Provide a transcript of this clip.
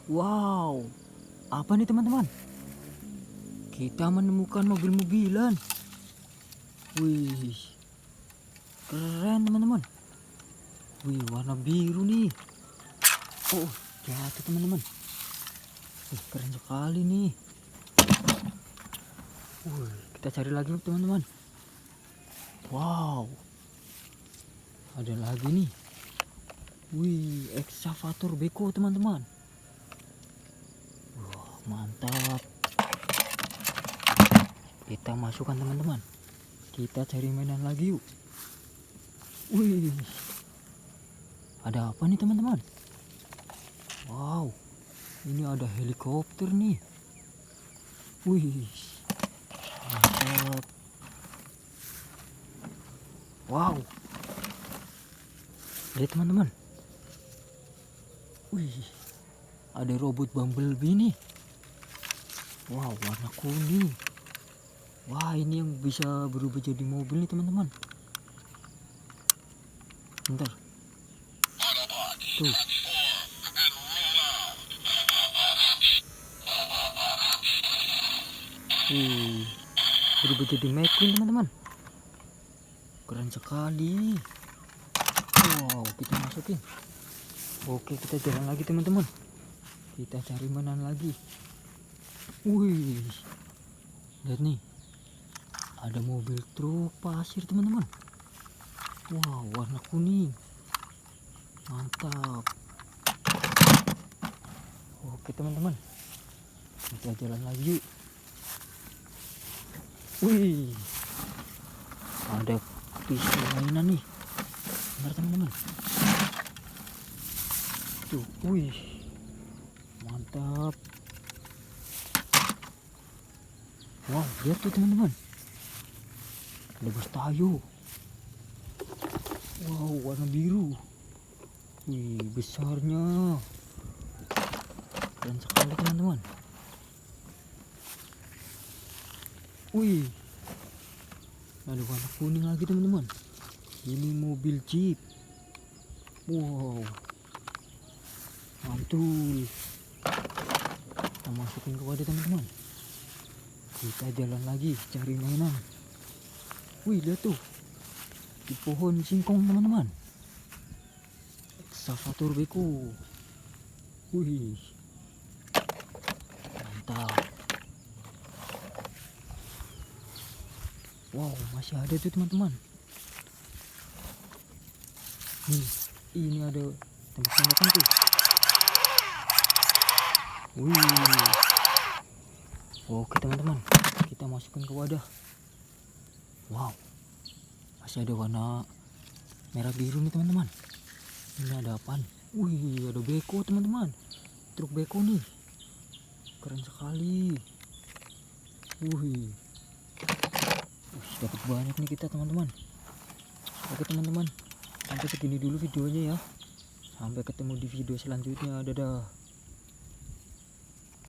Wow, apa nih teman-teman? Kita menemukan mobil-mobilan. Wih, keren teman-teman. Wih, warna biru nih. Oh, jatuh teman-teman. Wih, keren sekali nih. Wih, kita cari lagi teman-teman. Wow, ada lagi nih. Wih, ekskavator beko teman-teman. Wah, mantap. Kita masukkan teman-teman. Kita cari mainan lagi yuk. Wih, ada apa nih teman-teman? Wow, ini ada helikopter nih. Wih, mantap. Wow, lihat teman-teman. Wih, ada robot Bumblebee nih. Wow, warna kuning. Wah, ini yang bisa berubah jadi mobil nih teman-teman. Bentar. Tuh. Wih, berubah jadi McQueen teman-teman. Keren sekali. Wow, kita masukin. Oke, kita jalan lagi teman-teman. Kita cari mainan lagi. Wih, lihat nih. Ada mobil truk pasir teman-teman. Wow, warna kuning. Mantap. Oke teman-teman, kita jalan lagi yuk. Wih, ada pistol mainan nih. Bentar teman-teman. Tuh, wih, mantap. Wow, lihat tuh teman-teman. Ada bus tayo. Wow, warna biru. Wih, besarnya. Keren sekali teman-teman. Wih, ada warna kuning lagi teman-teman. Ini mobil Jeep. Wow, mantul. Kita masukin ke wadah teman-teman. Kita jalan lagi cari mainan. Wih, lihat tuh, di pohon singkong teman-teman. Ekskavator beko. Wih, mantap. Wow, masih ada tuh teman-teman. Nih, ini ada tembak-tembakan tuh. Wih. Oke teman-teman, kita masukin ke wadah. Wow, masih ada warna merah biru nih teman-teman. Ini ada apaan? Wih, ada beko teman-teman. Truk beko nih. Keren sekali. Wih, dapat banyak nih kita teman-teman. Oke teman-teman, sampai segini dulu videonya ya. Sampai ketemu di video selanjutnya. Dadah.